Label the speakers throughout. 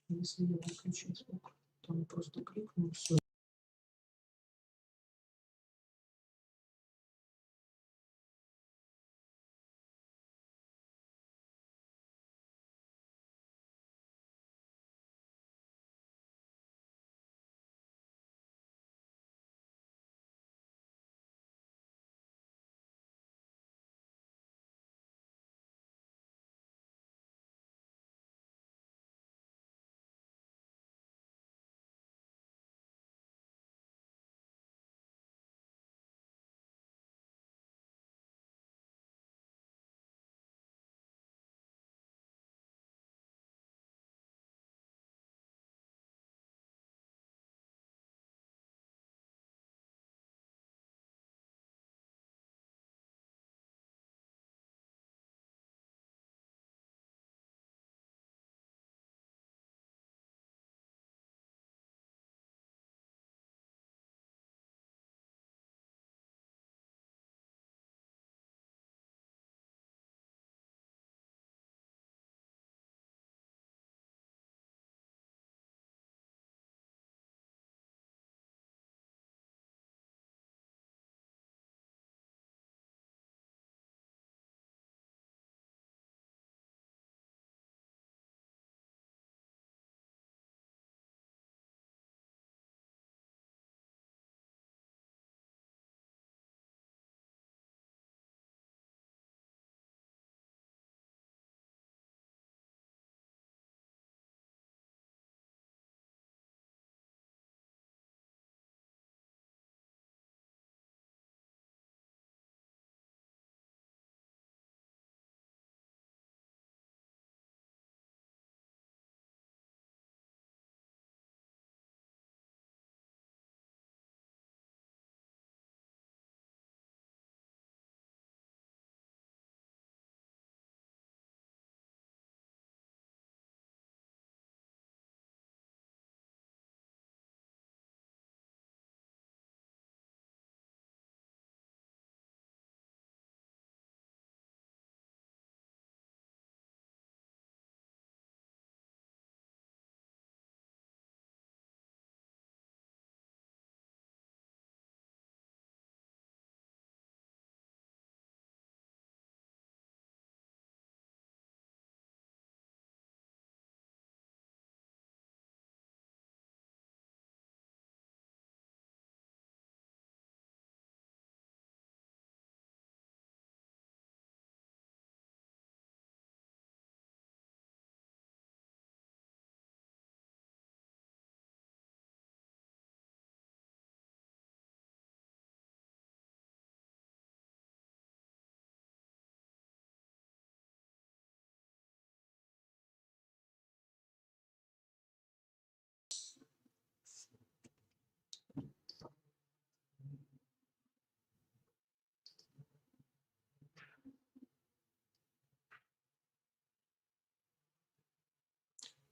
Speaker 1: Если я выключу звук, там просто кликну, все.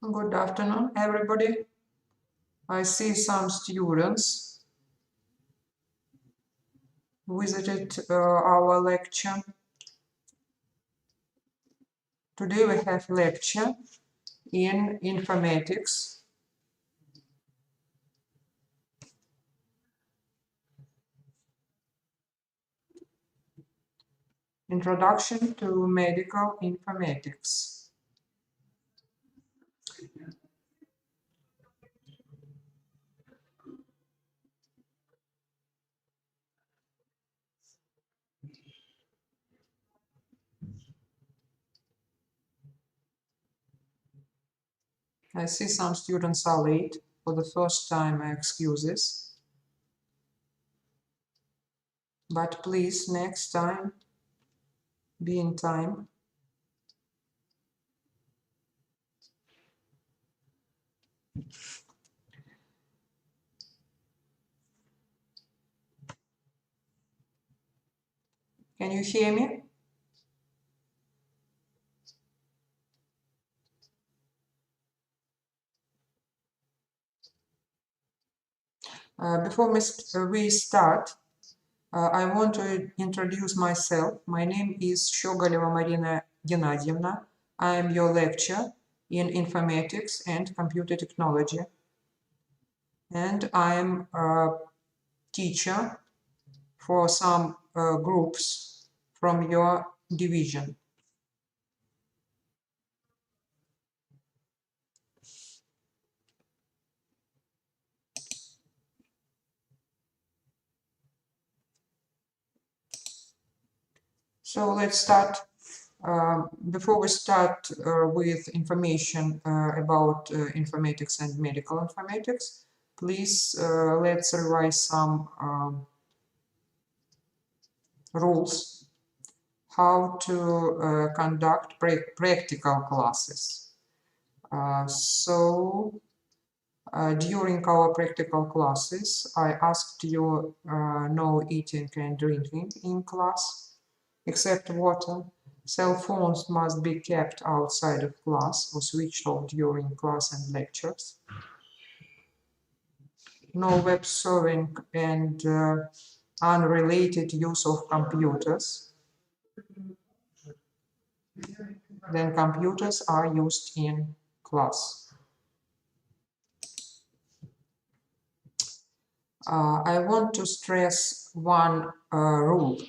Speaker 1: Good afternoon, everybody. I see some students visited our lecture. Today we have lecture in informatics. Introduction to medical informatics. I see some students are late. For the first time, my excuses. But please, next time, be in time. Can you hear me? Before we start, I want to introduce myself. My name is Shogaleva Marina Gennadievna. I am your lecturer in informatics and computer technology, and I'm a teacher for some groups from your division. So let's start. Before we start with information about informatics and medical informatics, please let's revise some rules how to conduct practical classes. During our practical classes, I asked you no eating and drinking in class, except water. Cell phones must be kept outside of class or switched off during class and lectures. No web surfing and unrelated use of computers. Then computers are used in class. I want to stress one rule.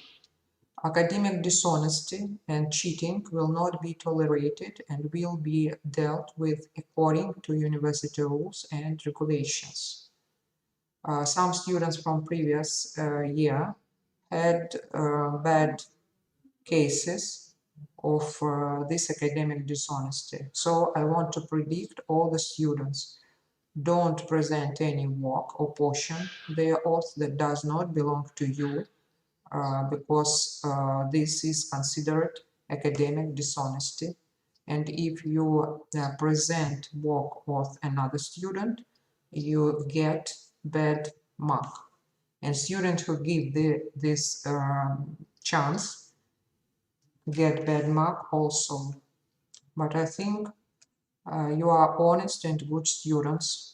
Speaker 1: Academic dishonesty and cheating will not be tolerated and will be dealt with according to university rules and regulations. Some students from previous year had bad cases of this academic dishonesty. So I want to predict all the students don't present any work or portion thereof that does not belong to you, because this is considered academic dishonesty. And if you present work of another student, you get bad mark. And students who give this chance get bad mark also. But I think you are honest and good students.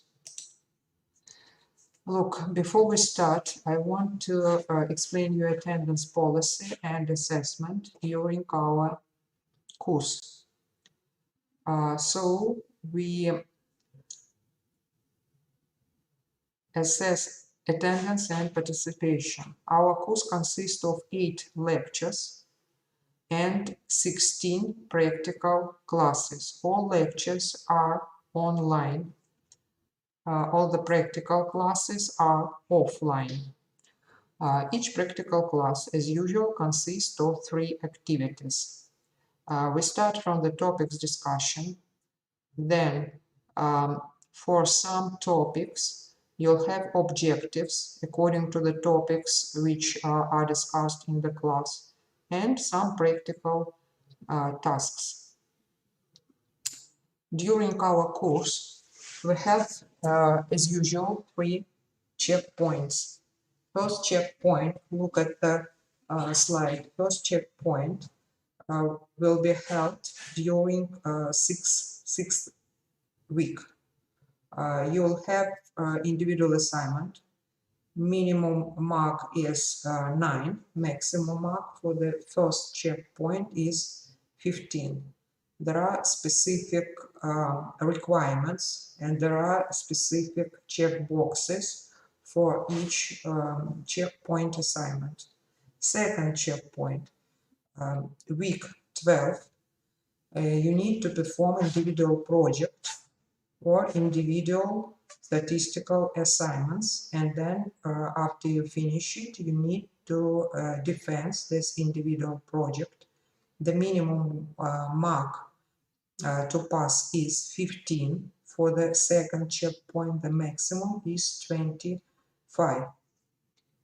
Speaker 1: Look, before we start, I want to explain your attendance policy and assessment during our course. So we assess attendance and participation. Our course consists of 8 lectures and 16 practical classes. All lectures are online. All the practical classes are offline. Each practical class, as usual, consists of 3 activities. We start from the topics discussion. Then, for some topics, you'll have objectives according to the topics which are discussed in the class, and some practical tasks. During our course, we have, as usual, 3 checkpoints. First checkpoint, look at the slide. First checkpoint will be held during sixth week. You will have individual assignment. Minimum mark is 9. Maximum mark for the first checkpoint is 15. There are specific requirements and there are specific check boxes for each checkpoint assignment. Second checkpoint, week 12, you need to perform individual project or individual statistical assignments, and then after you finish it, you need to defend this individual project. The minimum mark to pass is 15. For the second checkpoint, the maximum is 25.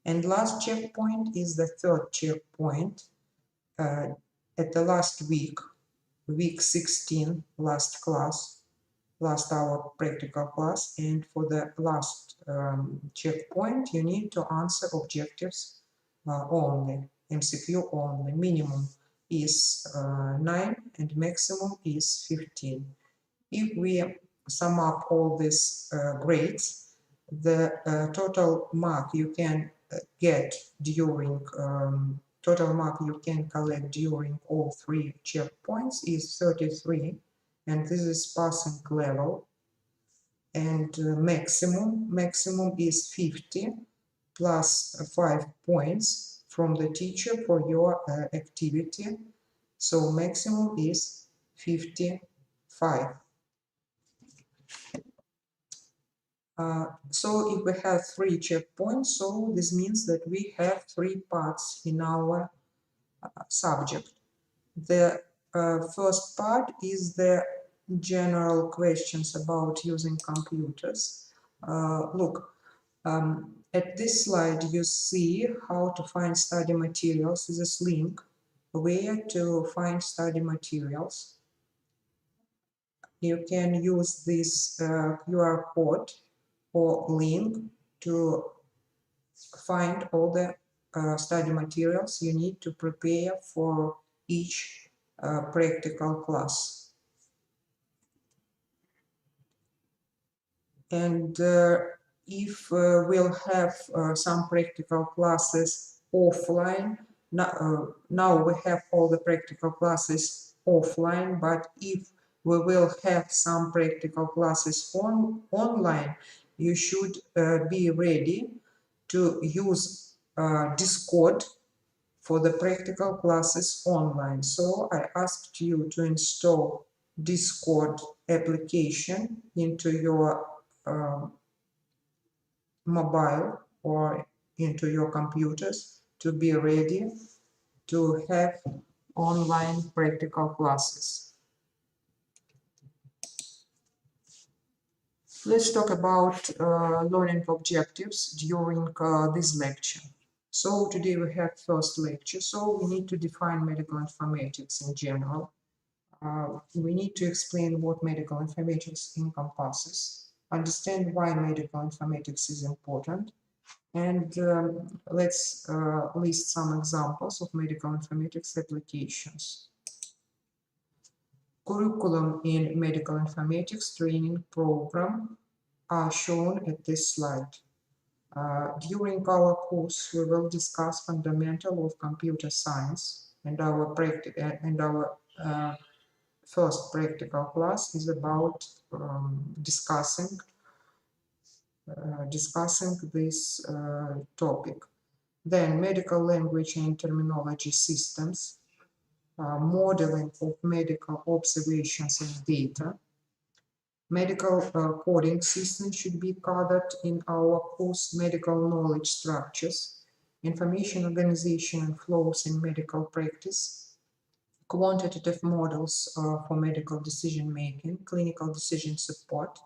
Speaker 1: And last checkpoint is the third checkpoint at the last week, week 16, last class, last hour practical class. And for the last checkpoint, you need to answer objectives only, MCQ only. Minimum is 9 and maximum is 15. If we sum up all these grades, the total mark you can get during total mark you can collect during all 3 checkpoints is 33, and this is passing level. And maximum is 50 plus 5 points from the teacher for your activity. So maximum is 55. So if we have 3 checkpoints, so this means that we have 3 parts in our subject. The first part is the general questions about using computers. Look, at this slide you see how to find study materials. This link where to find study materials. You can use this QR code or link to find all the study materials you need to prepare for each practical class. And if we'll have some practical classes offline, now we have all the practical classes offline, but if we will have some practical classes online, you should be ready to use Discord for the practical classes online. So I asked you to install Discord application into your mobile or into your computers to be ready to have online practical classes. Let's talk about learning objectives during this lecture. So today we have first lecture, so we need to define medical informatics in general. We need to explain what medical informatics encompasses, understand why medical informatics is important, and let's list some examples of medical informatics applications. Curriculum in medical informatics training program are shown at this slide. During our course, we will discuss fundamental of computer science, and our first practical class is about discussing this topic. Then medical language and terminology systems, modeling of medical observations and data. Medical coding system should be covered in our course, medical knowledge structures, information organization and flows in medical practice, quantitative models for medical decision making, clinical decision support,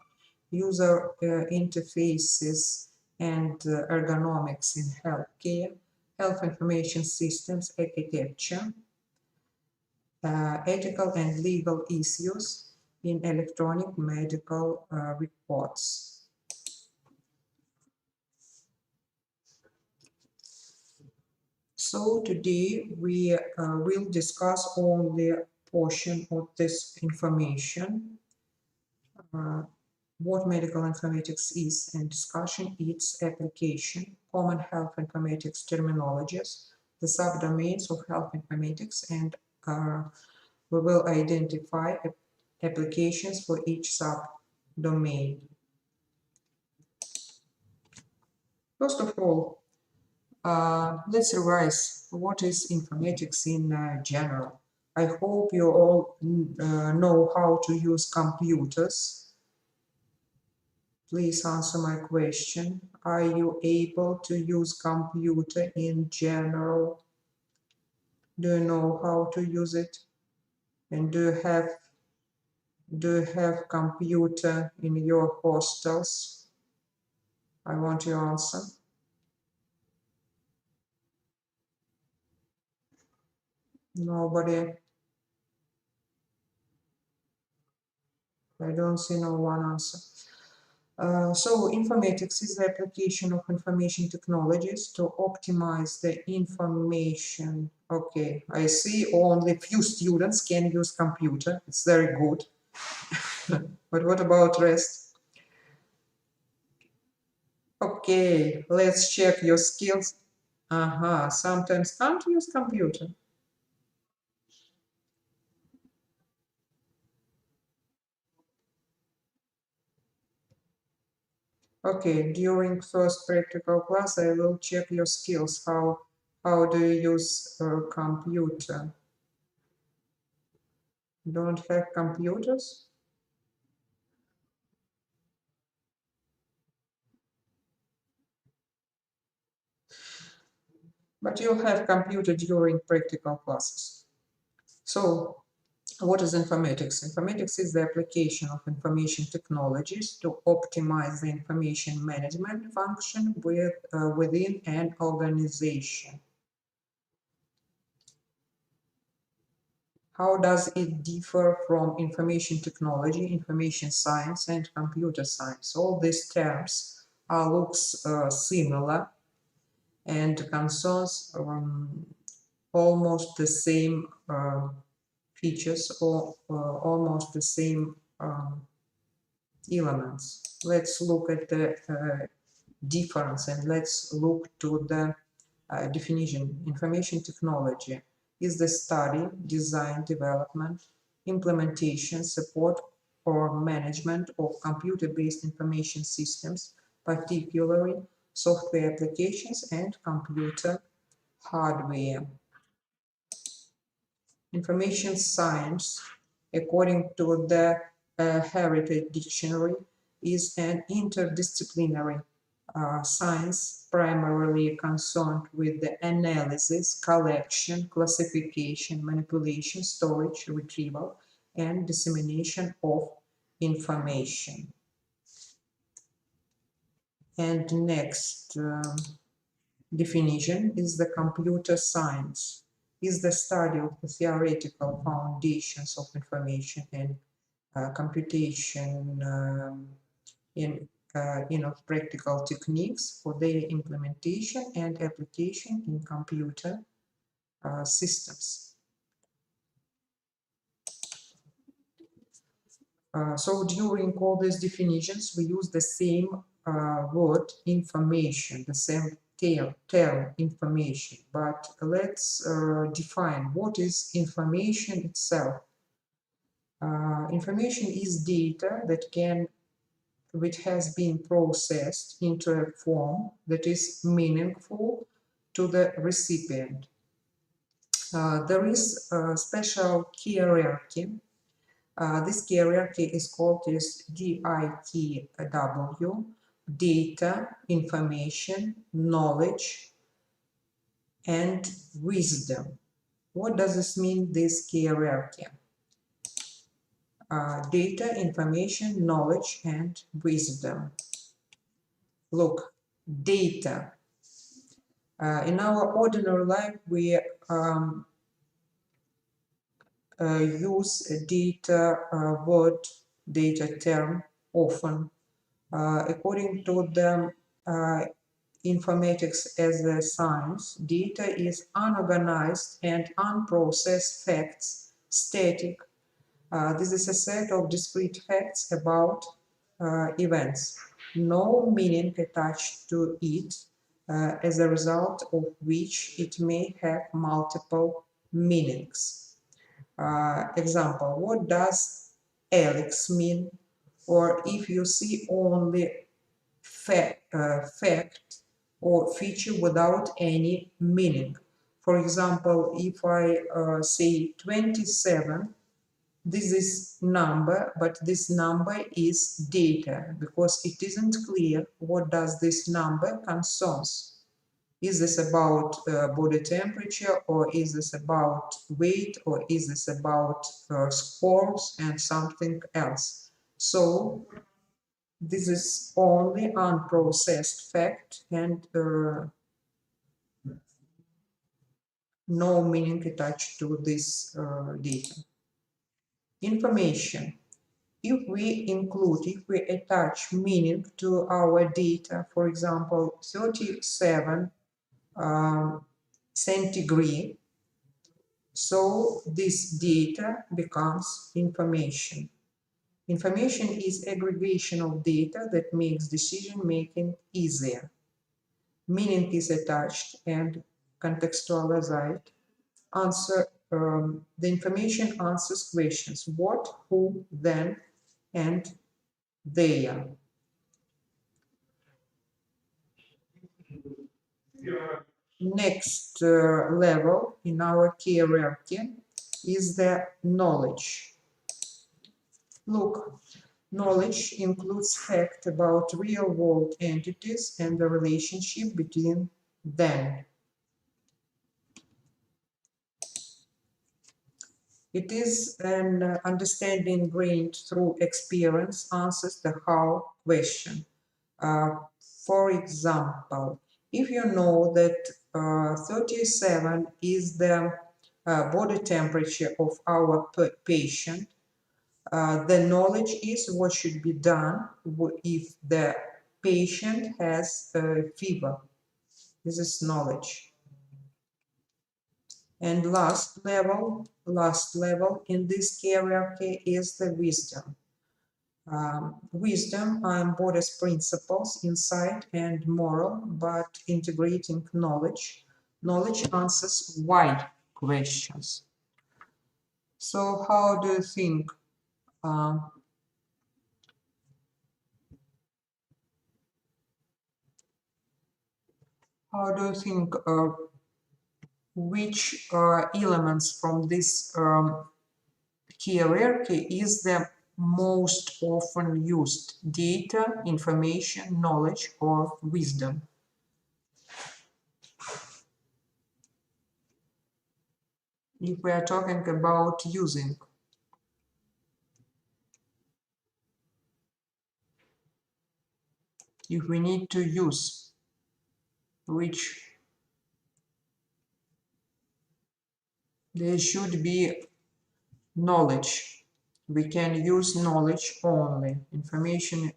Speaker 1: user interfaces and ergonomics in healthcare, health information systems architecture, ethical and legal issues in electronic medical reports. So today we will discuss only a portion of this information. What medical informatics is and discussion its application, common health informatics terminologies, the subdomains of health informatics, and we will identify applications for each subdomain. First of all, let's revise what is informatics in general. I hope you all know how to use computers. Please answer my question. Are you able to use computer in general? Do you know how to use it? And do you have computer in your hostels? I want your answer. Nobody. I don't see no one answer. So informatics is the application of information technologies to optimize the information. Okay, I see only few students can use computer. It's very good. But what about rest? Okay, let's check your skills. Sometimes can't use computer. Okay, during first practical class, I will check your skills. How do you use a computer? Don't have computers? But you have computer during practical classes. So, what is informatics? Informatics is the application of information technologies to optimize the information management function within an organization. How does it differ from information technology, information science, and computer science? All these terms looks similar and concerns almost the same features or almost the same elements. Let's look at the difference and let's look to the definition. Information technology is the study, design, development, implementation, support, or management of computer-based information systems, particularly software applications and computer hardware. Information science, according to the Heritage Dictionary, is an interdisciplinary science primarily concerned with the analysis, collection, classification, manipulation, storage, retrieval, and dissemination of information. And next definition is the computer science, is the study of the theoretical foundations of information and computation in practical techniques for their implementation and application in computer systems. So during all these definitions, we use the same word information, the same term information. But let's define what is information itself. Information is data which has been processed into a form that is meaningful to the recipient. There is a special hierarchy. This hierarchy is called as DITW, data, information, knowledge, and wisdom. What does this mean, this hierarchy? Data, information, knowledge, and wisdom. Look, data. In our ordinary life, we use data word, data term often. According to the informatics as a science, data is unorganized and unprocessed facts, static. This is a set of discrete facts about events, no meaning attached to it, as a result of which it may have multiple meanings. Example, what does Alex mean? Or if you see only fact or feature without any meaning. For example, if I say 27, this is number, but this number is data because it isn't clear what does this number concerns. Is this about body temperature, or is this about weight, or is this about scores and something else? So this is only unprocessed fact and no meaning attached to this data. Information. If we attach meaning to our data, for example, 37 centigrade, so this data becomes information. Information is aggregation of data that makes decision making easier. Meaning is attached and contextualized. The information answers questions: what, who, then, and there. Next level in our hierarchy is the knowledge. Look, knowledge includes fact about real-world entities and the relationship between them. It is an understanding gained through experience answers the how question. For example, if you know that 37 is the body temperature of our patient, the knowledge is what should be done if the patient has a fever. This is knowledge. And last level in this hierarchy is the wisdom. Wisdom embodies principles, insight, and moral, but integrating knowledge. Knowledge answers why questions. So, how do you think? How do you think? Which elements from this hierarchy is the most often used? Data, information, knowledge, or wisdom? If we are talking about using, if we need to use, which there should be knowledge. We can use knowledge only. Information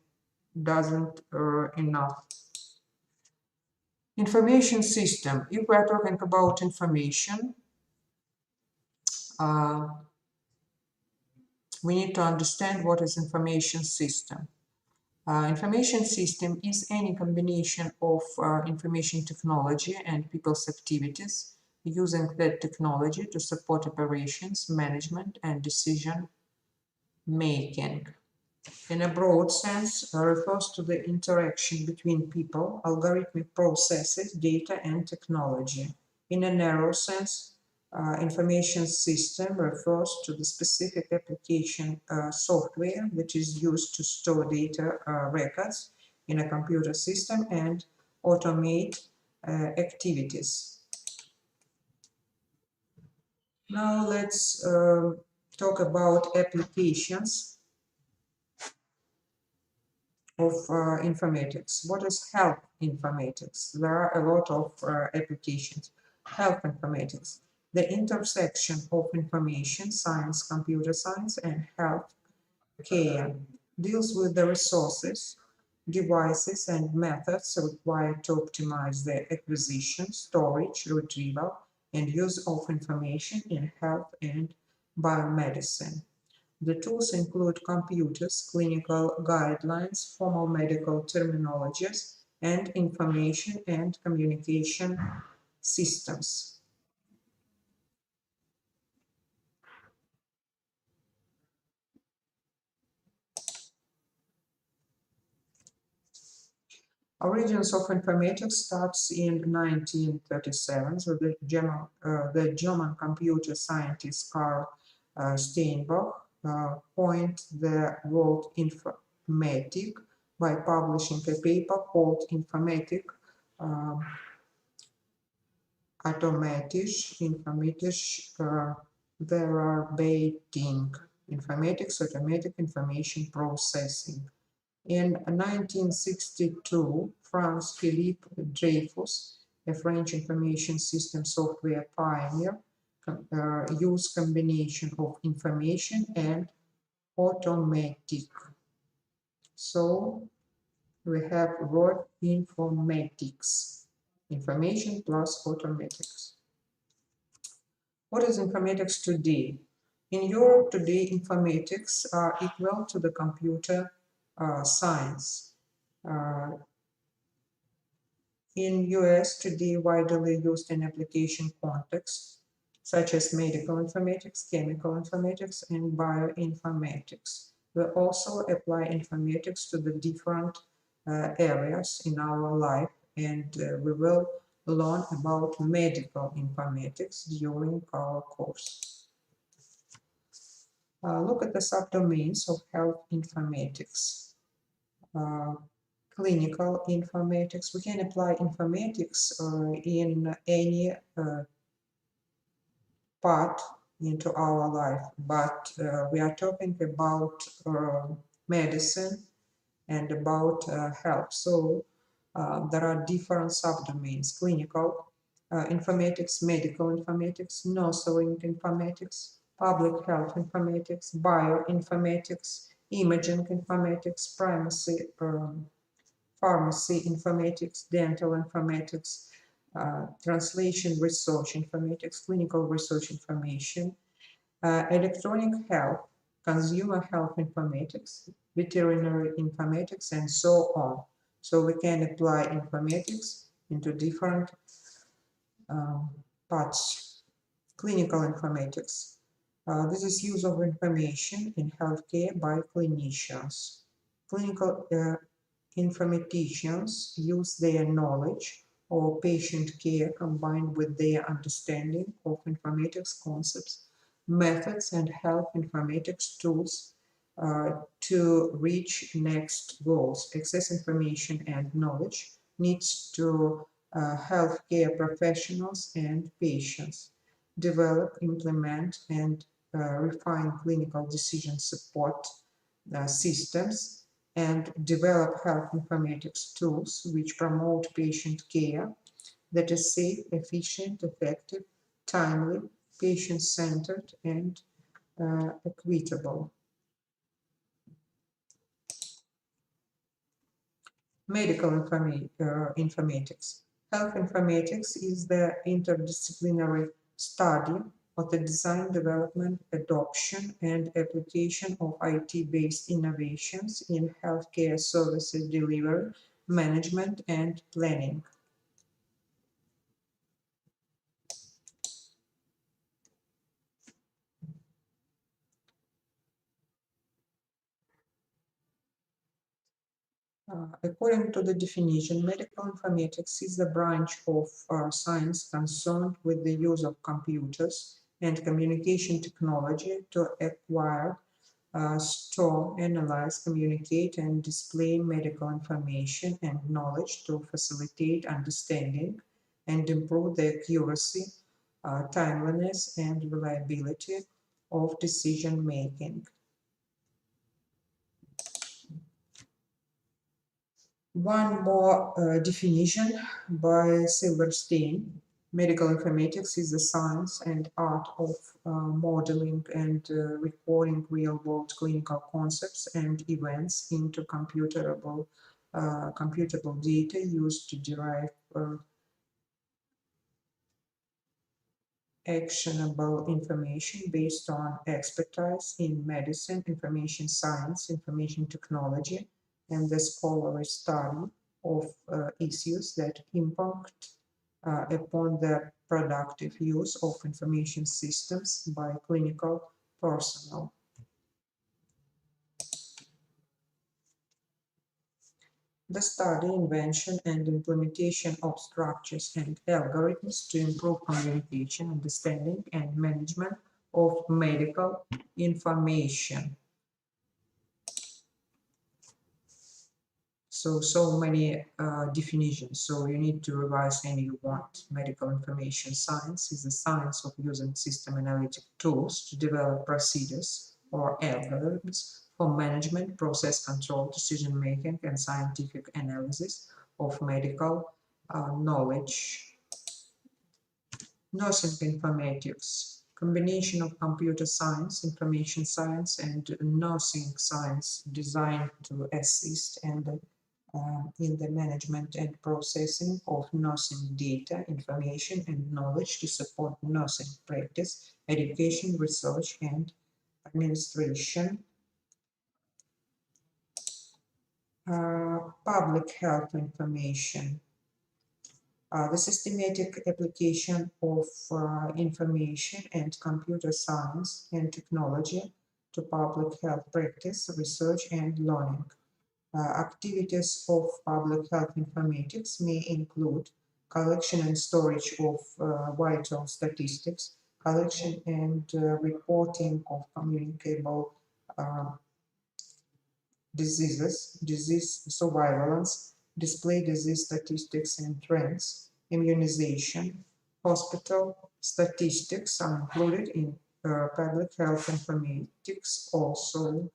Speaker 1: doesn't enough. Information system. If we are talking about information, we need to understand what is information system. Information system is any combination of information technology and people's activities using that technology to support operations, management, and decision making. In a broad sense, refers to the interaction between people, algorithmic processes, data, and technology. In a narrow sense, information system refers to the specific application software that is used to store data records in a computer system and automate activities. Now let's talk about applications of informatics. What is health informatics? There are a lot of applications. Health informatics, the intersection of information science, computer science, and health care, deals with the resources, devices, and methods required to optimize the acquisition, storage, retrieval, and use of information in health and biomedicine. The tools include computers, clinical guidelines, formal medical terminologies, and information and communication systems. Origins of informatics starts in 1937 with the German computer scientist Karl Steinbach coined the word informatic by publishing a paper called Informatik Informatisch Verarbeitung, Informatics Automatic Information Processing. In 1962, Franz-Philippe Dreyfus, a French information system software pioneer, used combination of information and automatic. So we have word informatics, information plus automatics. What is informatics today? In Europe today, informatics are equal to the computer science. In US today, widely used in application contexts, such as medical informatics, chemical informatics, and bioinformatics. We also apply informatics to the different areas in our life, and we will learn about medical informatics during our course. Look at the subdomains of health informatics. Clinical informatics. We can apply informatics in any part into our life, but we are talking about medicine and about health. So there are different subdomains: clinical informatics, medical informatics, nursing informatics, public health informatics, bioinformatics, imaging informatics, pharmacy informatics, dental informatics, translation research informatics, clinical research information, electronic health, consumer health informatics, veterinary informatics, and so on. So we can apply informatics into different parts. Clinical informatics. This is use of information in healthcare by clinicians. Clinical informaticians use their knowledge of patient care combined with their understanding of informatics concepts, methods, and health informatics tools to reach next goals. Access information and knowledge needs to healthcare professionals and patients. Develop, implement, and refine clinical decision support systems, and develop health informatics tools which promote patient care that is safe, efficient, effective, timely, patient-centered, and equitable. Medical informatics. Health informatics is the interdisciplinary study of the design, development, adoption, and application of IT-based innovations in healthcare services delivery, management, and planning. According to the definition, medical informatics is the branch of science concerned with the use of computers and communication technology to acquire, store, analyze, communicate, and display medical information and knowledge to facilitate understanding and improve the accuracy, timeliness, and reliability of decision making. One more definition by Silverstein. Medical informatics is the science and art of modeling and recording real-world clinical concepts and events into computable data used to derive actionable information based on expertise in medicine, information science, information technology, and the scholarly study of issues that impact upon the productive use of information systems by clinical personnel. The study, invention, and implementation of structures and algorithms to improve communication, understanding, and management of medical information. So many definitions, so you need to revise any you want. Medical information science is the science of using system analytic tools to develop procedures or algorithms for management, process control, decision making, and scientific analysis of medical knowledge. Nursing informatics, combination of computer science, information science, and nursing science designed to assist and in the management and processing of nursing data, information, and knowledge to support nursing practice, education, research, and administration. Public health information. The systematic application of information and computer science and technology to public health practice, research, and learning. Activities of public health informatics may include collection and storage of vital statistics, collection and reporting of communicable diseases, disease surveillance, display disease statistics and trends, immunization, hospital statistics are included in public health informatics also.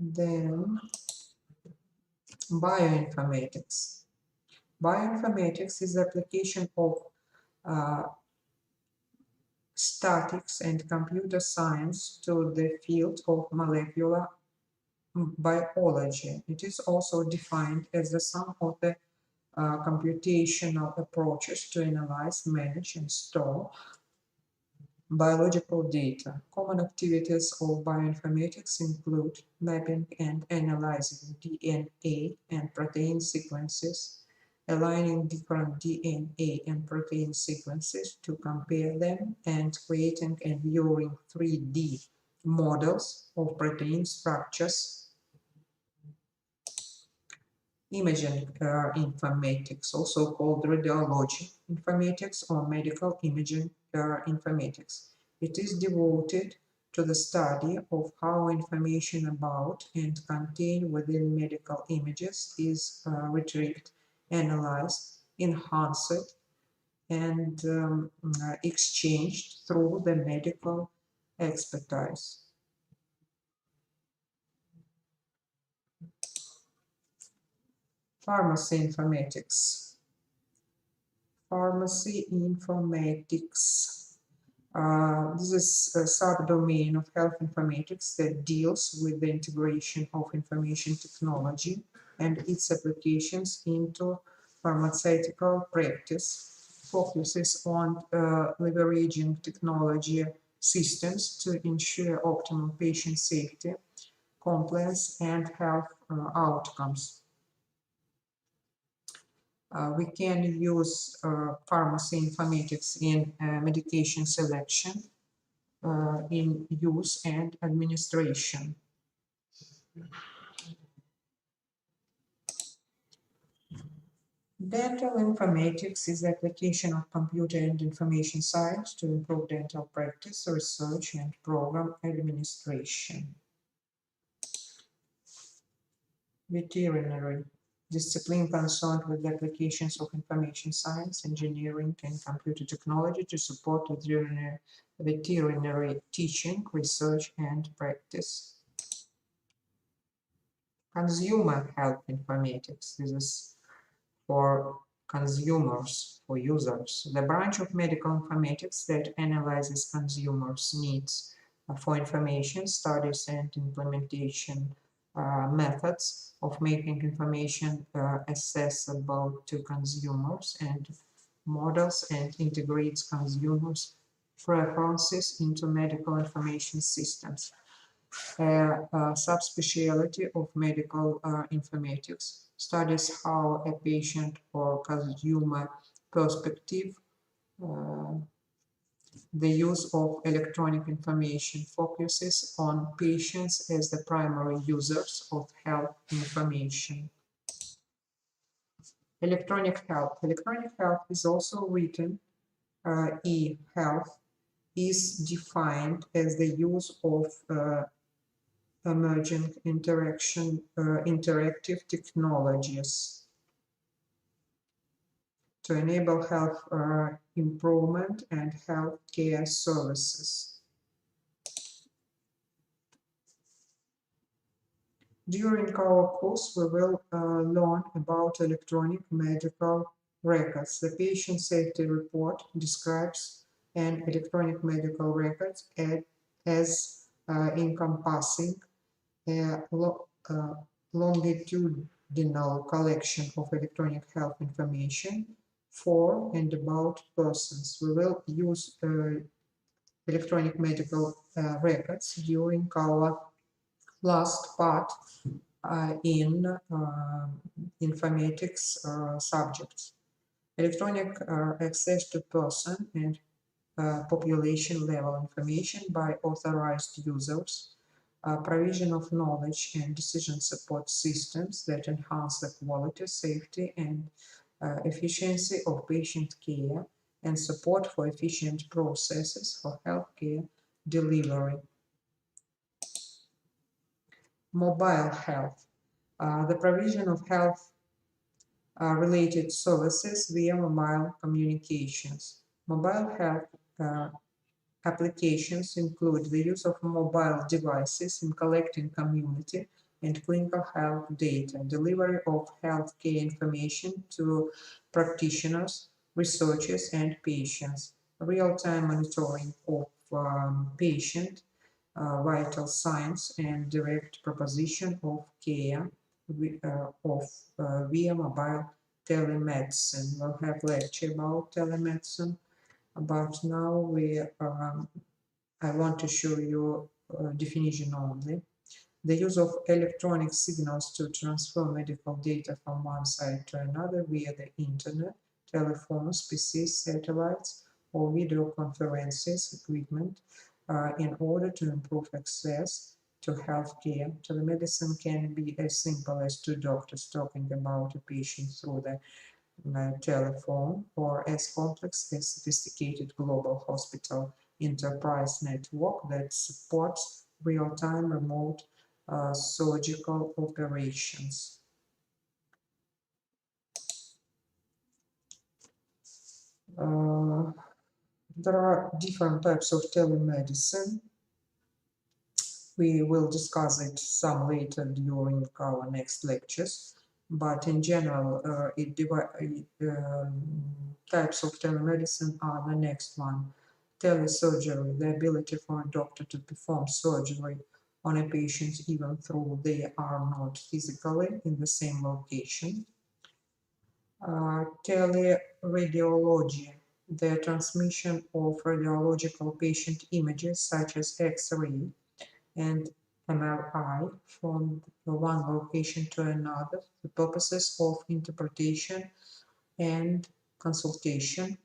Speaker 1: Then bioinformatics. Bioinformatics is the application of uh, statistics and computer science to the field of molecular biology. It is also defined as the sum of the computational approaches to analyze, manage, and store biological data. Common activities of bioinformatics include mapping and analyzing DNA and protein sequences, aligning different DNA and protein sequences to compare them, and creating and viewing 3D models of protein structures. Imaging informatics, also called radiology informatics or medical imaging informatics. It is devoted to the study of how information about and contained within medical images is retrieved, analyzed, enhanced, and exchanged through the medical expertise. Pharmacy informatics. Pharmacy informatics. This is a subdomain of health informatics that deals with the integration of information technology and its applications into pharmaceutical practice, focuses on leveraging technology systems to ensure optimal patient safety, compliance, and health outcomes. We can use pharmacy informatics in medication selection, in use and administration. Dental informatics is the application of computer and information science to improve dental practice, research, and program administration. Veterinary discipline concerned with the applications of information science, engineering, and computer technology to support veterinary teaching, research, and practice. Consumer health informatics. This is for consumers, for users. The branch of medical informatics that analyzes consumers' needs for information, studies, and implementation methods of making information accessible to consumers and models and integrates consumers' preferences into medical information systems. A subspecialty of medical informatics studies how a patient or consumer perspective the use of electronic information focuses on patients as the primary users of health information. Electronic health. Electronic health is also written e-health, is defined as the use of emerging interactive technologies to enable health improvement and healthcare services. During our course, we will learn about electronic medical records. The patient safety report describes an electronic medical record as encompassing a longitudinal collection of electronic health information for and about persons. We will use electronic medical records during our last part in informatics subjects. Electronic access to person and population level information by authorized users, provision of knowledge and decision support systems that enhance the quality, safety, and efficiency of patient care, and support for efficient processes for healthcare delivery. Mobile health. The provision of health related services via mobile communications. Mobile health applications include the use of mobile devices in collecting community and clinical health data, delivery of healthcare information to practitioners, researchers, and patients, real-time monitoring of patient vital signs, and direct proposition of care via mobile telemedicine. We'll have lecture about telemedicine, but now I want to show you definition only. The use of electronic signals to transfer medical data from one side to another via the internet, telephones, PCs, satellites, or video conferences equipment in order to improve access to healthcare. Telemedicine can be as simple as two doctors talking about a patient through the telephone, or as complex as sophisticated global hospital enterprise network that supports real-time remote surgical operations. There are different types of telemedicine. We will discuss it some later during our next lectures, but in general, types of telemedicine are the next one. Telesurgery, the ability for a doctor to perform surgery on a patient even though they are not physically in the same location. Teleradiology, the transmission of radiological patient images such as X-ray and MRI from one location to another for the purposes of interpretation and consultation.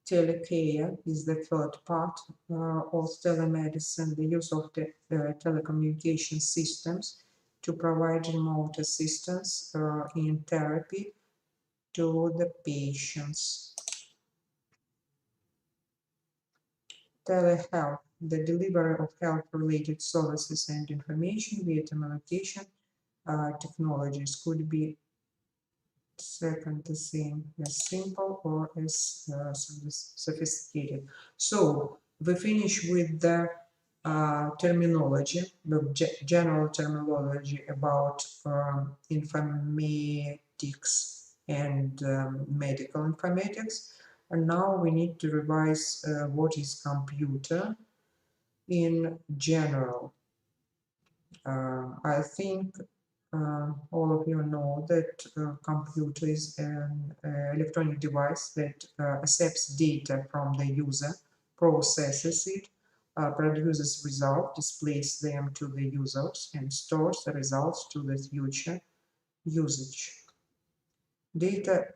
Speaker 1: Telecare is the third part of telemedicine, the use of the telecommunication systems to provide remote assistance in therapy to the patients. Telehealth, the delivery of health-related services and information via telecommunication technologies, could be second the same as simple or as sophisticated. So we finish with the terminology, the general terminology about informatics and medical informatics. And now we need to revise what is computer in general. I think all of you know that computer is an electronic device that accepts data from the user, processes it, produces results, displays them to the users, and stores the results to the future usage. Data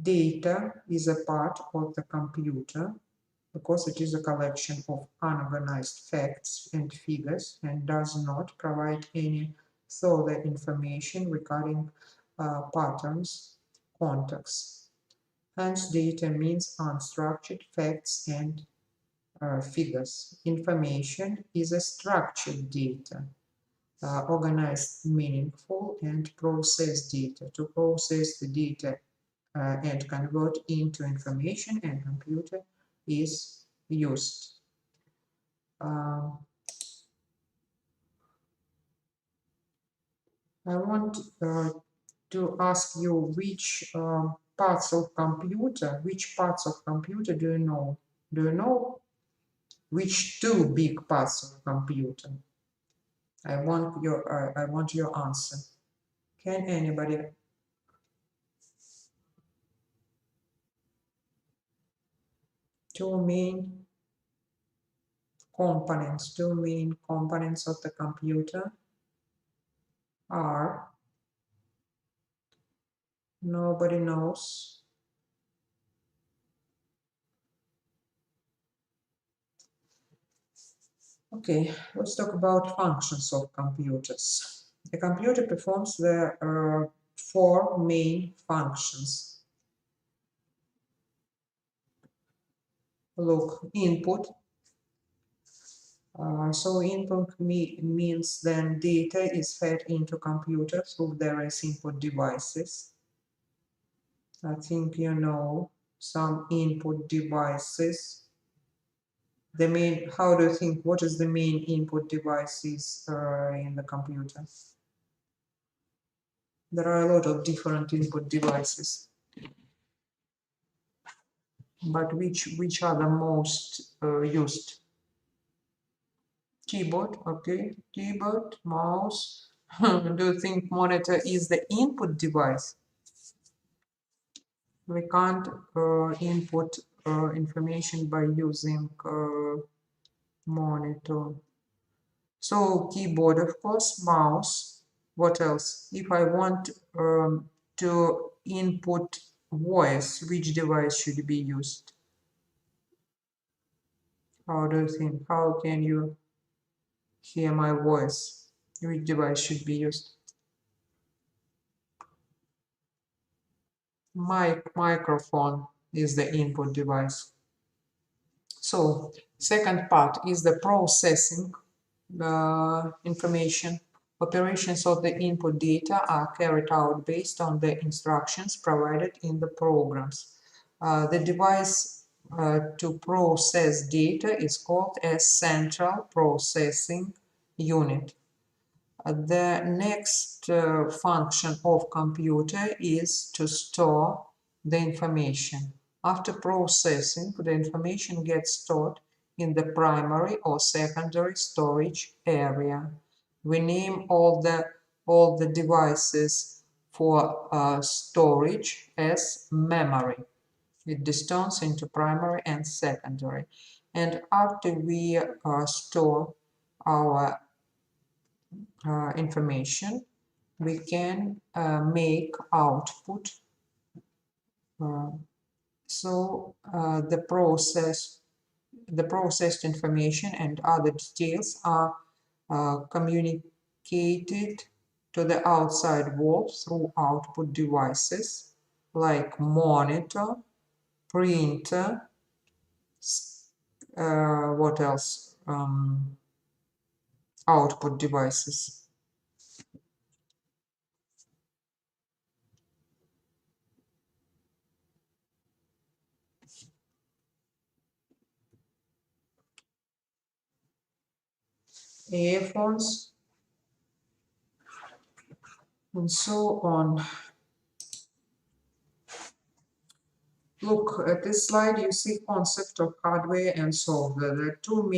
Speaker 1: data is a part of the computer because it is a collection of unorganized facts and figures and does not provide any further information regarding patterns, context. Hence, data means unstructured facts and figures. Information is a structured data, organized, meaningful, and processed data. To process the data and convert into information, and computer is used. I want to ask you which parts of computer do you know? Do you know which two big parts of computer? I want your answer. Can anybody? Two main components of the computer are, nobody knows. Okay, let's talk about functions of computers. A computer performs the four main functions. Look, input. So input means then data is fed into computer through various input devices. I think you know some input devices. The main, how do you think, what is the main input devices in the computer? There are a lot of different input devices, but which are the most used? Keyboard, okay, keyboard, mouse. Do you think monitor is the input device? We can't input information by using monitor. So keyboard, of course, mouse. What else? If I want to input voice, which device should be used? How do you think? How can you hear my voice? Which device should be used? Microphone is the input device. So second part is the processing information. Operations of the input data are carried out based on the instructions provided in the programs. The device to process data is called a central processing unit. The next function of computer is to store the information. After processing, the information gets stored in the primary or secondary storage area. We name all the devices for storage as memory. It distorts into primary and secondary. And after we store our information, we can make output. The processed information and other details are communicated to the outside world through output devices like monitor, printer, what else? Output devices. Earphones, and so on. Look at this slide, you see concept of hardware and software. There are two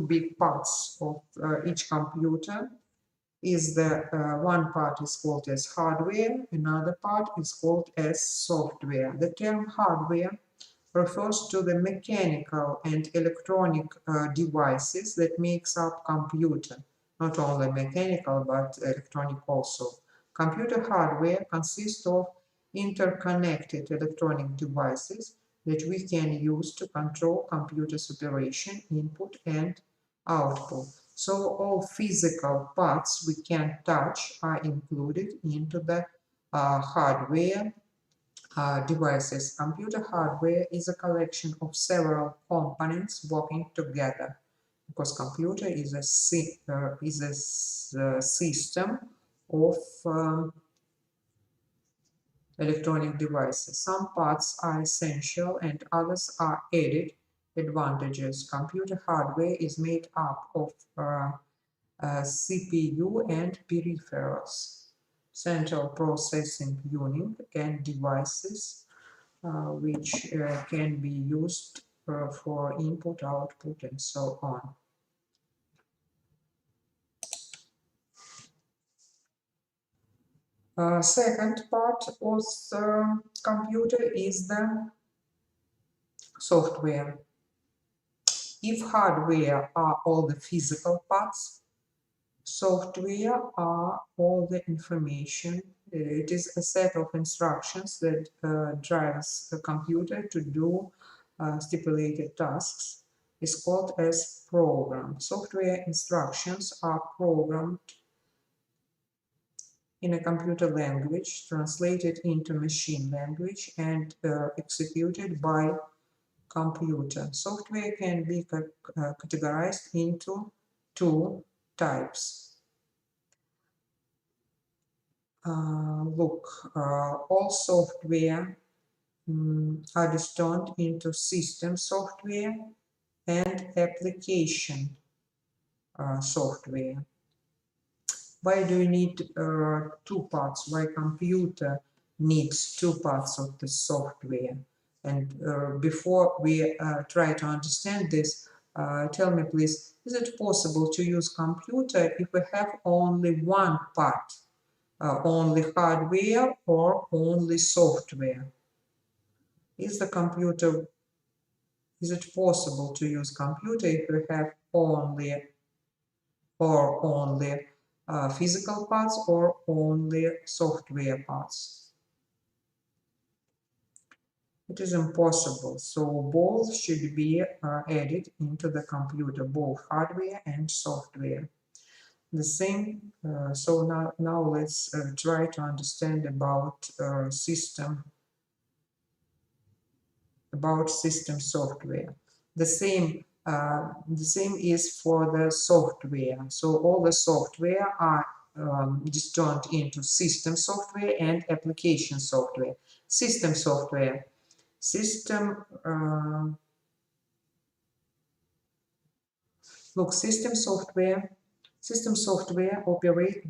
Speaker 1: big parts of each computer. Is the one part is called as hardware, another part is called as software. The term hardware refers to the mechanical and electronic devices that makes up computer. Not only mechanical, but electronic also. Computer hardware consists of interconnected electronic devices that we can use to control computer's operation, input and output. So all physical parts we can touch are included into the hardware devices. Computer hardware is a collection of several components working together, because computer is a system of electronic devices. Some parts are essential and others are added advantages. Computer hardware is made up of CPU and peripherals, central processing unit, and devices which can be used for input, output, and so on. Second part of the computer is the software. If hardware are all the physical parts, software are all the information. It is a set of instructions that drives the computer to do stipulated tasks. is called as program. Software instructions are programmed in a computer language, translated into machine language, and executed by computer. Software can be categorized into two types. All software are distinct into system software and application software. Why do you need two parts? Why computer needs two parts of the software? And before we try to understand this, tell me please, is it possible to use computer if we have only one part, only hardware or only software? Is it possible to use computer if we have only physical parts or only software parts? It is impossible. So both should be added into the computer, both hardware and software. The same. So now let's try to understand about system software. The same is for the software. So all the software are distinct into system software and application software. System software. System software operate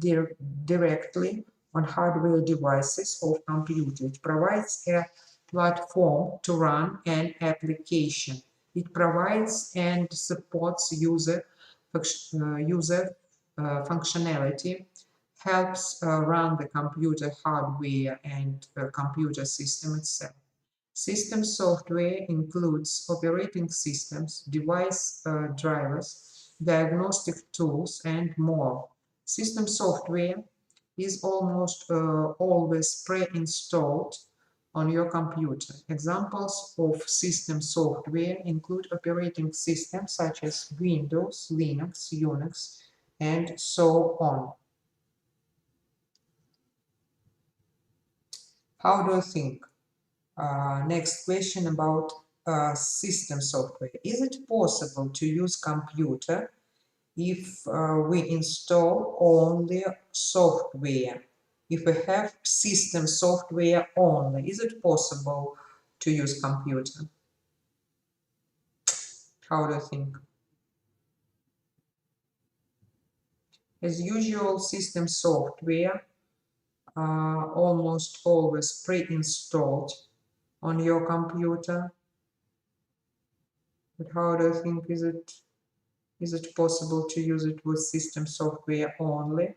Speaker 1: directly on hardware devices of computer. It provides a platform to run an application. It provides and supports user functionality, helps run the computer hardware and computer system itself. System software includes operating systems, device drivers, diagnostic tools, and more. System software is almost always pre-installed on your computer. Examples of system software include operating systems such as Windows, Linux, Unix, and so on. How do you think? Next question about system software. Is it possible to use computer if we install only software? If we have system software only, is it possible to use computer? How do you think? As usual, system software almost always pre-installed on your computer. But how do you think is it possible to use it with system software only?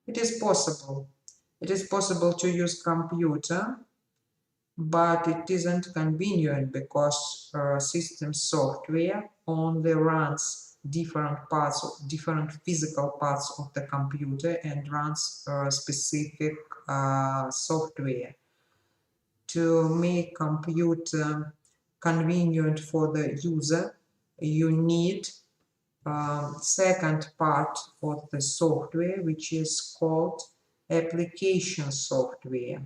Speaker 1: It is possible. It is possible to use computer, but it isn't convenient because system software only runs different physical parts of the computer and runs specific software. To make computer convenient for the user, you need second part of the software, which is called application software,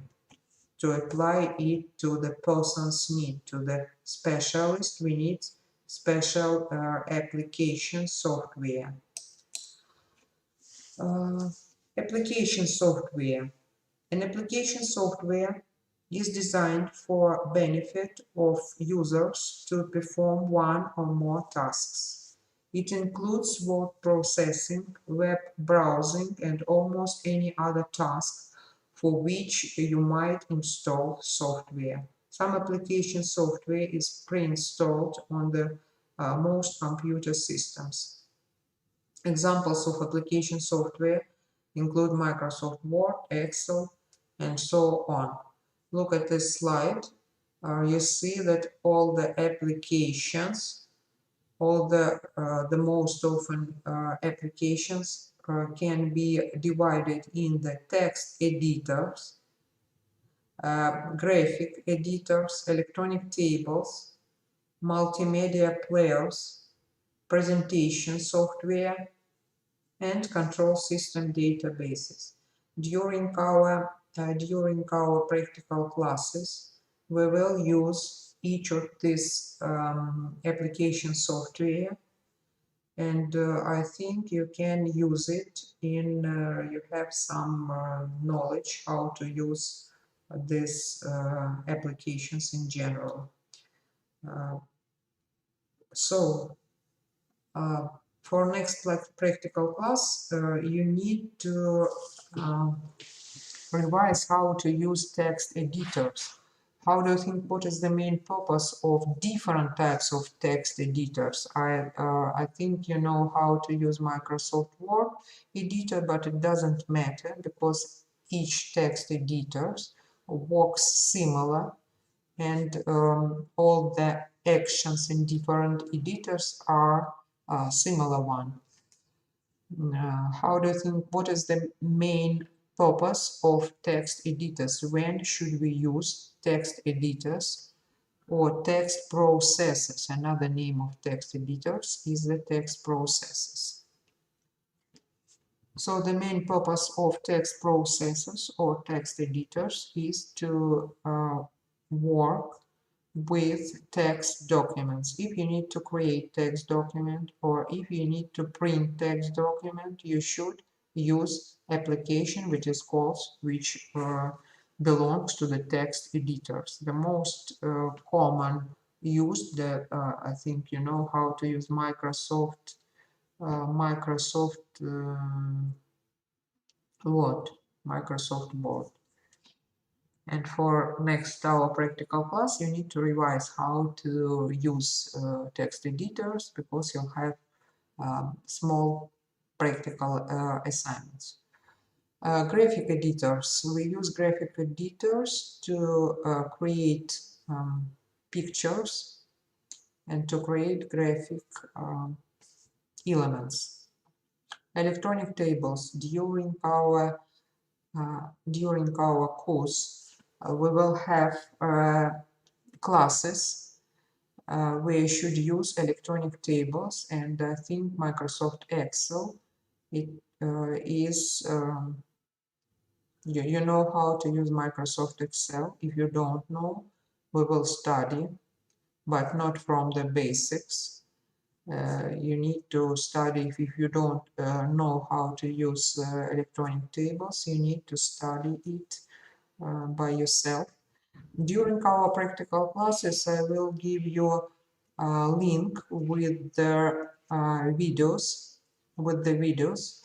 Speaker 1: to apply it to the person's need, to the specialist. We need special application software. Application software. An application software is designed for benefit of users to perform one or more tasks. It includes word processing, web browsing, and almost any other task for which you might install software. Some application software is pre-installed on the most computer systems. Examples of application software include Microsoft Word, Excel, and so on. Look at this slide. You see that all the applications, all the most often applications can be divided in the text editors, graphic editors, electronic tables, multimedia players, presentation software, and control system databases. During our practical classes, we will use each of these application software, and I think you can use it in you have some knowledge how to use these applications in general. Uh, so uh, for next practical class, you need to uh, revise how to use text editors. How do you think, what is the main purpose of different types of text editors? I think you know how to use Microsoft Word editor, but it doesn't matter because each text editor works similar, and all the actions in different editors are similar one. How do you think, what is the main purpose of text editors? When should we use text editors or text processors? Another name of text editors is the text processors. So the main purpose of text processors or text editors is to work with text documents. If you need to create text document or if you need to print text document, you should use application which is called, which belongs to the text editors. The most common used, I think you know how to use Microsoft Word, Microsoft Word. And for next our practical class, you need to revise how to use text editors because you'll have small practical assignments. Graphic editors. We use graphic editors to create pictures and to create graphic elements. Electronic tables. During our course, we will have classes where you should use electronic tables, and I think Microsoft Excel is you know how to use Microsoft Excel. If you don't know, we will study, but not from the basics. You need to study. If you don't know how to use electronic tables, you need to study it by yourself. During our practical classes, I will give you a link with the videos,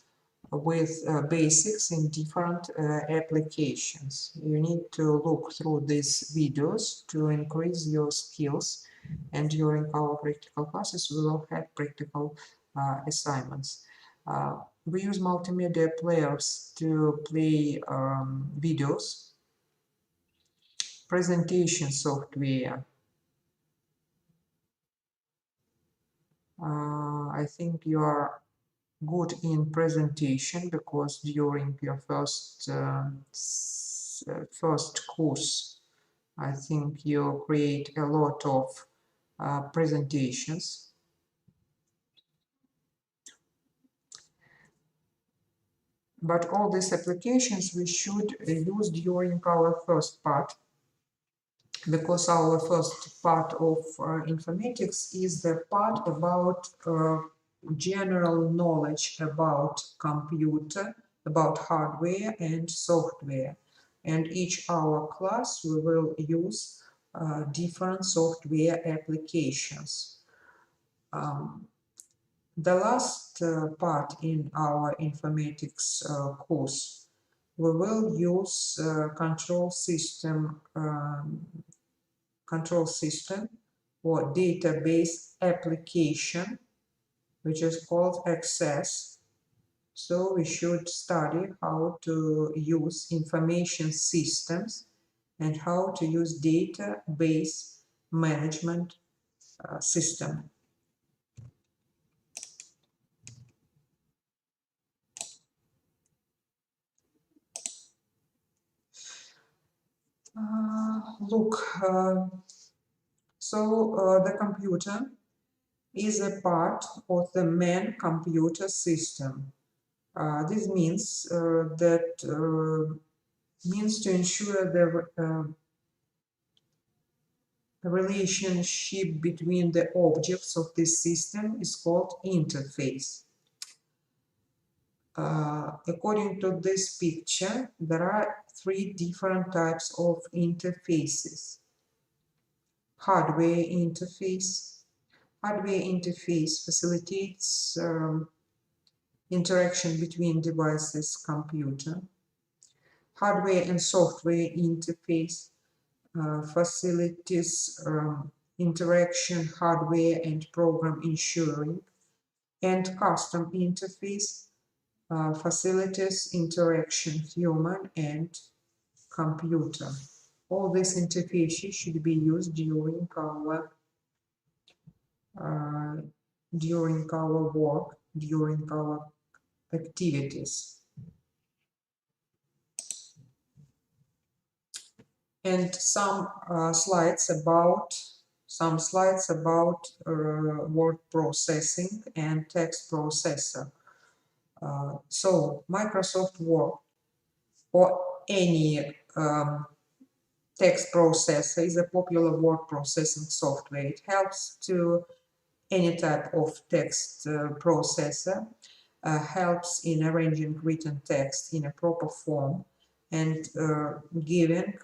Speaker 1: with basics in different applications. You need to look through these videos to increase your skills, and during our practical classes we will have practical assignments. We use multimedia players to play videos, presentation software. I think you are good in presentation because during your first course, I think you create a lot of presentations. But all these applications we should use during our first part, because our first part of informatics is the part about general knowledge about computer, about hardware and software. And each hour class we will use different software applications. The last part in our informatics course, we will use control system or database application, which is called Access. So we should study how to use information systems and how to use database management system. Look, the computer is a part of the main computer system. This means to ensure the relationship between the objects of this system is called interface. According to this picture, there are three different types of interfaces. Hardware interface. Hardware interface facilitates interaction between devices, computer. Hardware and software interface facilities interaction, hardware and program ensuring. And custom interface facilities interaction, human and computer. All these interfaces should be used during our work, during our activities. And some slides about word processing and text processor. So Microsoft Word or any text processor is a popular word processing software. It helps to any type of text processor, helps in arranging written text in a proper form and giving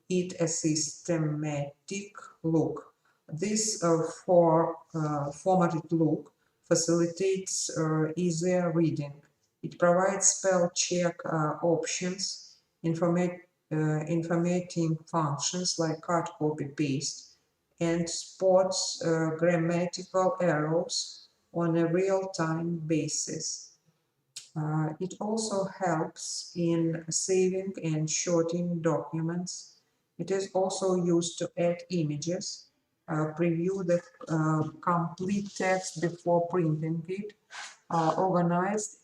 Speaker 1: it a systematic look. This formatted look facilitates easier reading. It provides spell check options, informating functions like cut, copy, paste, and spots grammatical errors on a real-time basis. It also helps in saving and shorting documents. It is also used to add images, preview the complete text before printing it, organize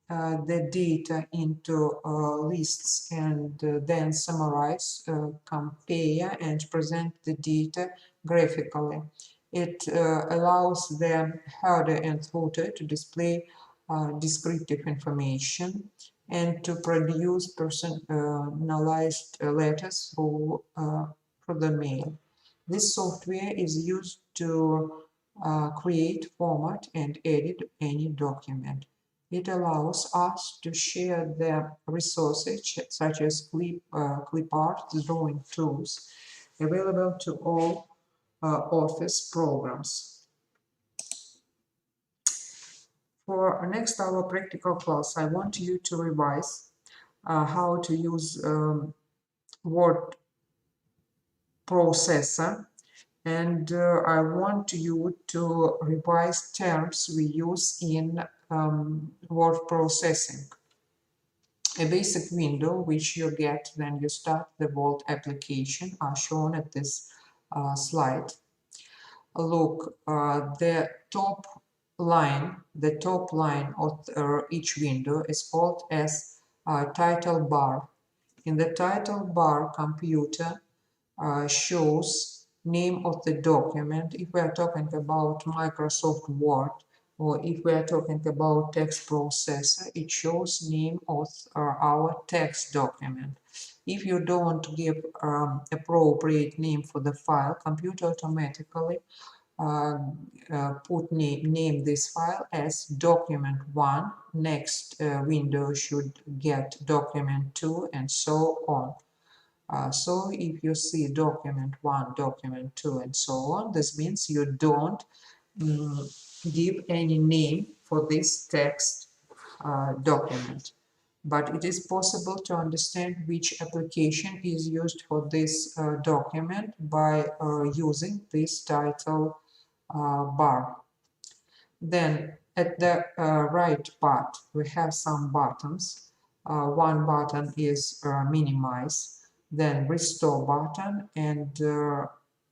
Speaker 1: the data into lists and then summarize, compare and present the data graphically. It allows the header and footer to display descriptive information and to produce personalized letters through the mail. This software is used to create, format, and edit any document. It allows us to share the resources such as clip art, drawing tools available to all Office programs. For our next hour practical class, I want you to revise how to use word processor, and I want you to revise terms we use in word processing. A basic window which you get when you start the Word application are shown at this slide. Look, the top line of each window is called as title bar. In the title bar, computer shows name of the document. If we are talking about Microsoft Word, or if we are talking about text processor, it shows name of our text document. If you don't give appropriate name for the file, computer automatically name this file as document1. Next window should get document2, and so on. So if you see document1, document2, and so on, this means you don't give any name for this text document. But it is possible to understand which application is used for this document by using this title bar. Then at the right part, we have some buttons. One button is minimize, then restore button, and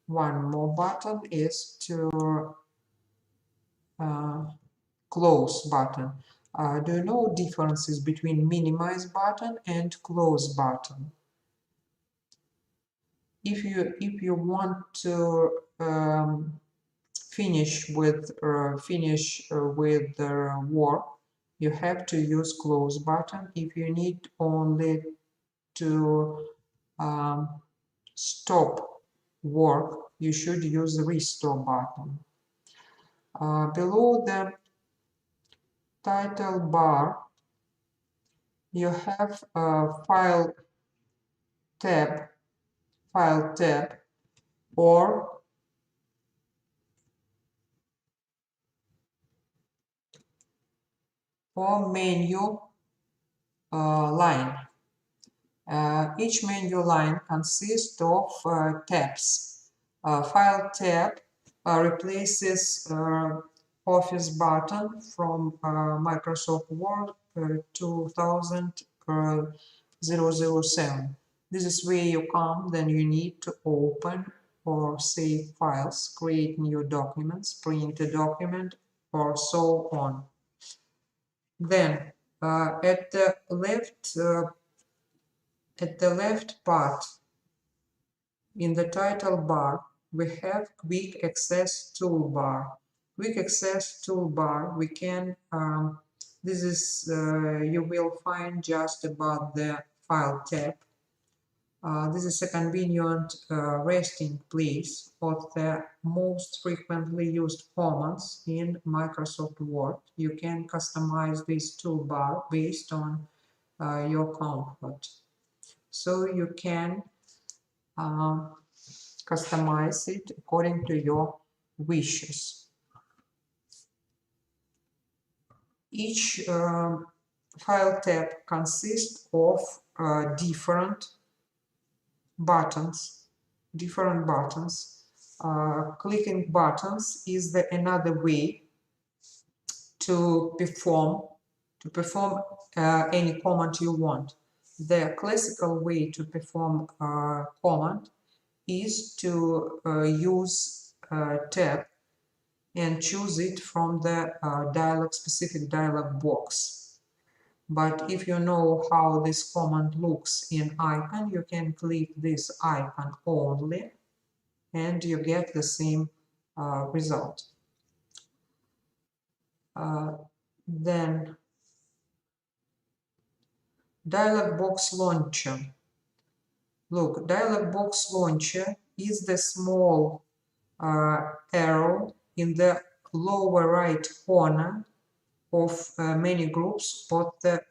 Speaker 1: one more button is to close button. Do you know differences between minimize button and close button? if you want to finish with the work, you have to use close button. If you need only to stop work, you should use the restore button. Below the title bar, you have a file tab, or menu line. Each menu line consists of tabs. File tab replaces Office button from Microsoft Word 2007. This is where you come, then you need to open or save files, create new documents, print a document, or so on. Then at the left part in the title bar, we have Quick Access Toolbar. Quick Access Toolbar, we can, this is, you will find just above the File tab. This is a convenient resting place of the most frequently used commands in Microsoft Word. You can customize this toolbar based on your comfort. So you can customize it according to your wishes. Each file tab consists of different buttons. Clicking buttons is another way to perform any command you want. The classical way to perform a command is to use tab and choose it from the specific dialog box. But if you know how this command looks in icon, you can click this icon only and you get the same result. Then dialog box launcher. Look, dialog box launcher is the small arrow in the lower right corner of many groups of the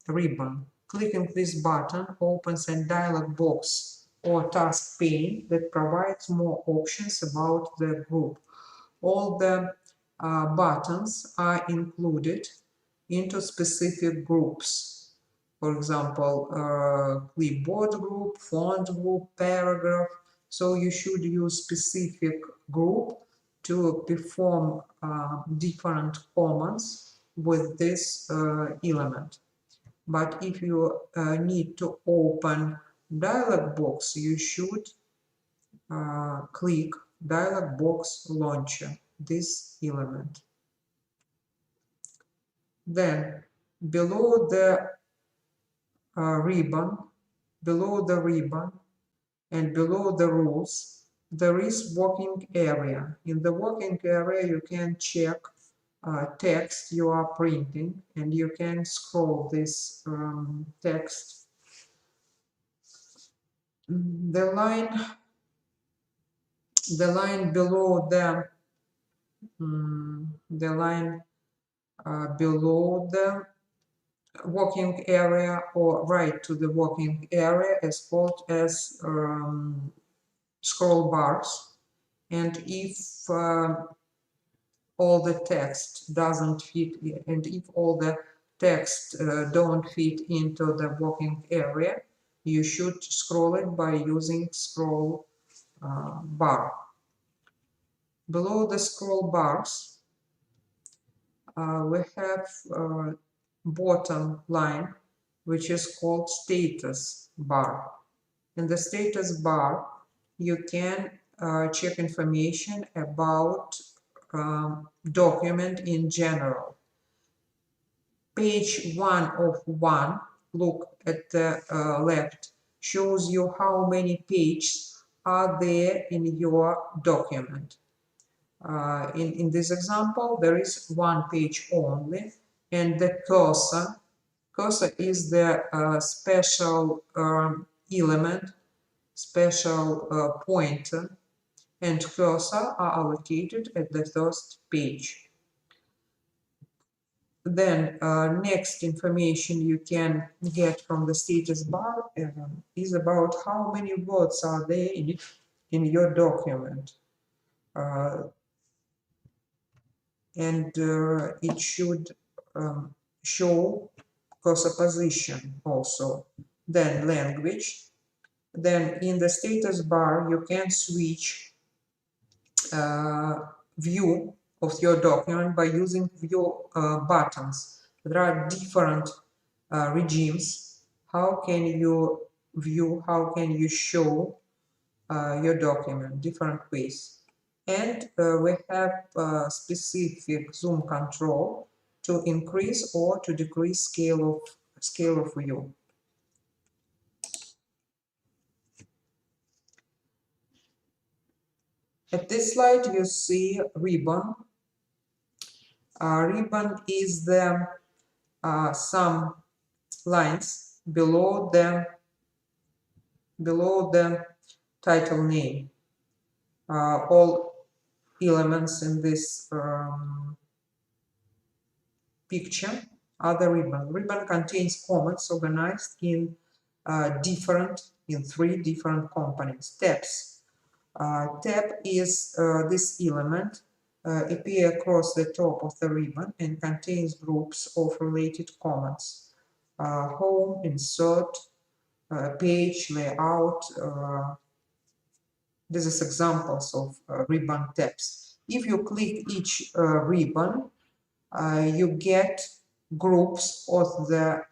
Speaker 1: ribbon. Clicking this button opens a dialog box or task pane that provides more options about the group. All the buttons are included into specific groups. For example, clipboard group, font group, paragraph. So you should use specific group to perform different commands with this element. But if you need to open dialog box, you should click dialog box launcher, this element. Then below the ribbon and below the rules, there is working area. In the working area, you can check text you are printing, and you can scroll this text. The line below below the working area or right to the working area is called as scroll bars. And if all the text doesn't fit, and if all the text don't fit into the working area, you should scroll it by using scroll bar. Below the scroll bars, we have bottom line, which is called status bar. In the status bar, you can check information about document in general. Page 1 of 1, look at the left, shows you how many pages are there in your document. In this example, there is one page only, and the cursor is the special element, special pointer, and cursor are allocated at the first page. Then next information you can get from the status bar is about how many words are there in your document. And it should show cursor position also. Then language. Then in the status bar you can switch view of your document by using view buttons. There are different regimes. How can you view, how can you show your document? Different ways. And we have specific zoom control to increase or to decrease scale of view. At this slide you see ribbon. Ribbon is the some lines below the title name. All elements in this picture are the ribbon. Ribbon contains comments organized in three different components. Tabs. Tab is this element appear across the top of the ribbon and contains groups of related comments. Home, insert, page, layout. This is examples of ribbon tabs. If you click each ribbon, you get groups of the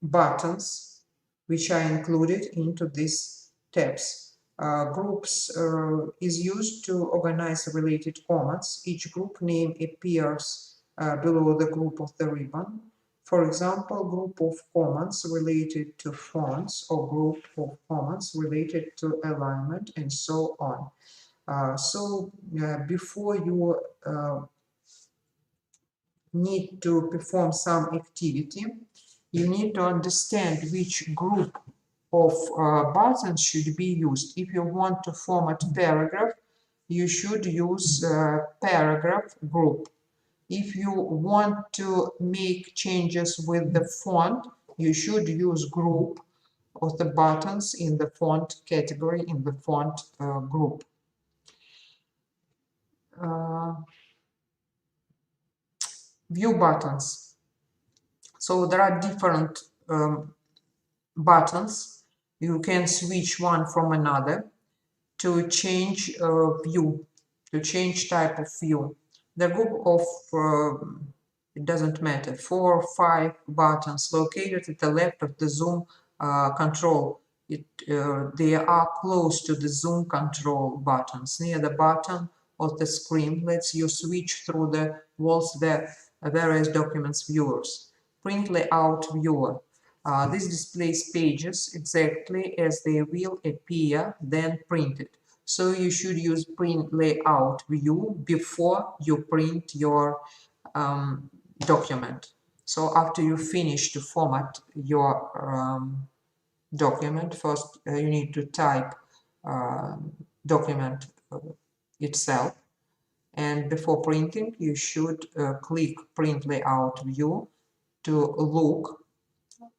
Speaker 1: buttons which are included into these tabs. Groups is used to organize related comments. Each group name appears below the group of the ribbon. For example, group of comments related to fonts or group of comments related to alignment and so on. Before you need to perform some activity, you need to understand which group of buttons should be used. If you want to format paragraph, you should use paragraph group. If you want to make changes with the font, you should use group of the buttons in the font category, in the font group. View buttons. So there are different buttons. You can switch one from another to change view, to change type of view. The group of, it doesn't matter, 4 or 5 buttons located at the left of the zoom control. They are close to the zoom control buttons, near the bottom of the screen. Lets you switch through the walls the various documents viewers. Print layout viewer. This displays pages exactly as they will appear then printed. So you should use print layout view before you print your document. So after you finish to format your document, first you need to type document itself, and before printing you should click print layout view to look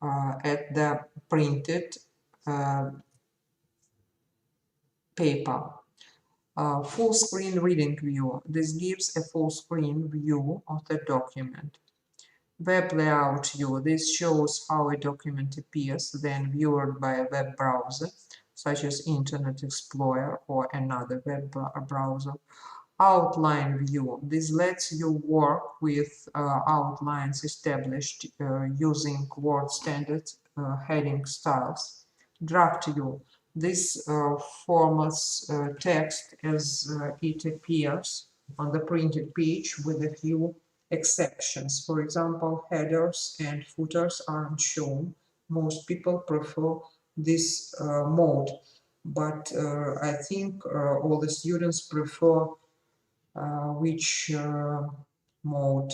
Speaker 1: at the printed paper. Full screen reading view. This gives a full screen view of the document. Web layout view. This shows how a document appears then viewed by a web browser, such as Internet Explorer or another web browser. Outline view. This lets you work with outlines established using Word standard heading styles. Draft view. This formats text as it appears on the printed page with a few exceptions. For example, headers and footers aren't shown. Most people prefer this mode, but I think all the students prefer which mode,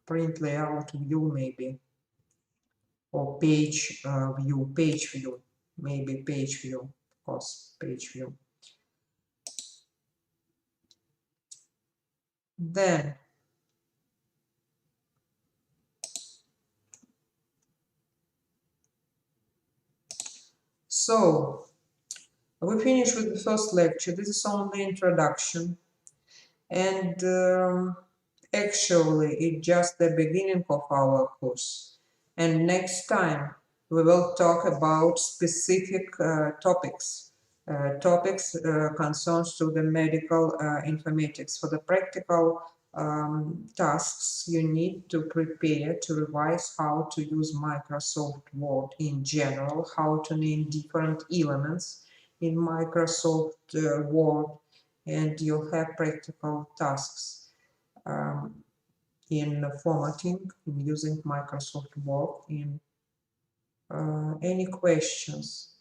Speaker 1: print layout view maybe, or page view, maybe page view, of course, page view. Then so we finish with the first lecture. This is only introduction, and actually it's just the beginning of our course. And next time we will talk about specific topics concerns to the medical informatics. For the practical tasks, you need to prepare to revise how to use Microsoft Word in general, how to name different elements in Microsoft Word, and you'll have practical tasks in formatting, in using Microsoft Word, in any questions?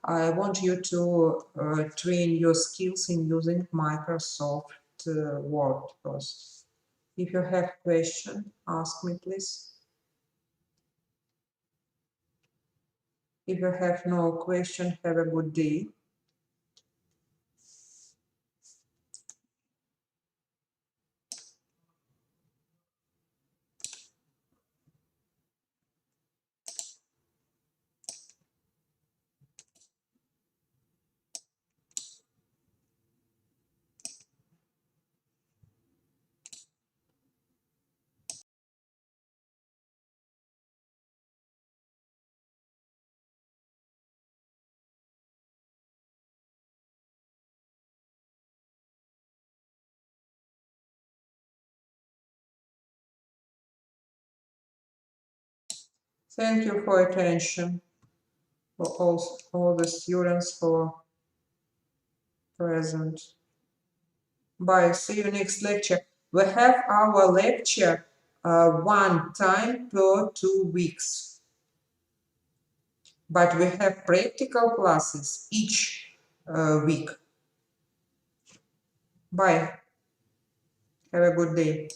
Speaker 1: I want you to train your skills in using Microsoft Word first. If you have question, ask me, please. If you have no question, have a good day. Thank you for attention, for all the students for present. Bye. See you next lecture. We have our lecture one time per 2 weeks, but we have practical classes each week. Bye. Have a good day.